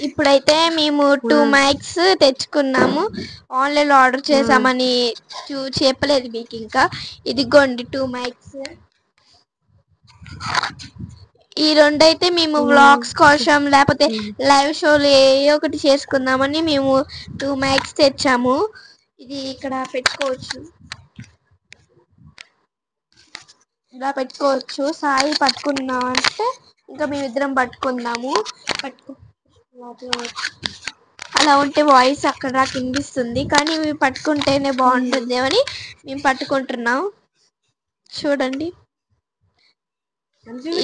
ఇప్పుడైతే మేము 2 మైక్స్ తెచ్చుకున్నాము. ఆన్లైన్ లో ఆర్డర్ చేసామని చెప్పలేదు మీకు ఇంకా. ఇదిగోండి 2 మైక్స్. ఈ రెండైతే మేము వ్లాగ్స్ కోసం లేకపోతే లైవ్ షోలు ఏ ఒకటి చేసుకుందామని మేము 2 మైక్స్ తెచ్చాము. ఇది ఇక్కడ పెట్టుకోవచ్చు, ఇలా పెట్టుకోవచ్చు. సాయి పట్టుకున్నాం అంటే ఇంకా మేమిద్దరం పట్టుకుందాము. అలా ఉంటే వాయిస్ అక్కడ దాకా వినిపిస్తుంది, కానీ మేము పట్టుకుంటేనే బాగుంటుంది అని మేము పట్టుకుంటున్నాం. చూడండి,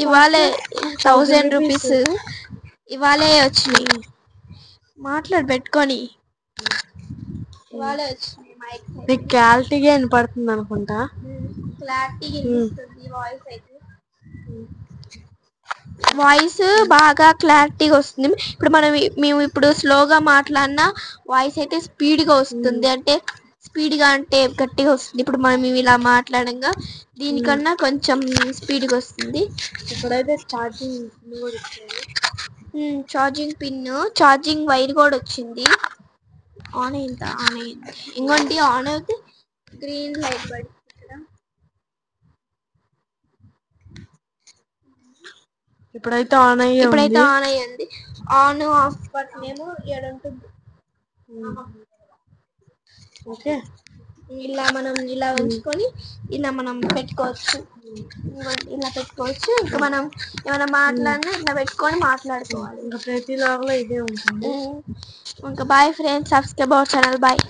ఇవాళే 1000 రూపీస్ ఇవాళే వచ్చినాయి. మాట్లాడు పెట్టుకొని. ఇవాళే వచ్చినాయి మైక్. నీకు క్లారిటీగా వినపడుతుంది అనుకుంటా. క్లారిటీగా వినిపిస్తుంది వాయిస్ అయితే. వాయిస్ బాగా క్లారిటీగా వస్తుంది. ఇప్పుడు మేము ఇప్పుడు స్లోగా మాట్లాడినా వాయిస్ అయితే స్పీడ్ గా వస్తుంది. అంటే స్పీడ్ గా అంటే గట్టిగా వస్తుంది. ఇప్పుడు మనం ఇలా మాట్లాడంగా దీనికన్నా కొంచెం స్పీడ్ గా వస్తుంది. ఇక్కడైతే ఛార్జింగ్ పిన్, ఛార్జింగ్ వైర్ కూడా వచ్చింది. ఆన్ అయిందా? ఆన్ అయింది. ఇంకోటి ఆన్ అయితే గ్రీన్ లైట్ పడింది ఇక్కడ. ఇప్పుడైతే ఆన్ అయ్యింది. ఆన్ ఆఫ్ బటన్ ఏమో ఏడ ఉంటుంది. ఓకే, ఇలా మనం ఇలా ఉంచుకొని ఇలా మనం పెట్టుకోవచ్చు. ఇలా పెట్టుకోవచ్చు. ఇంకా మనం ఏమైనా మాట్లాడినా ఇట్లా పెట్టుకొని మాట్లాడుకోవాలి. ఇంకా ప్రతి లాగ్ లో ఇదే ఉంటుంది. ఇంకా bye friends, subscribe our channel. Bye.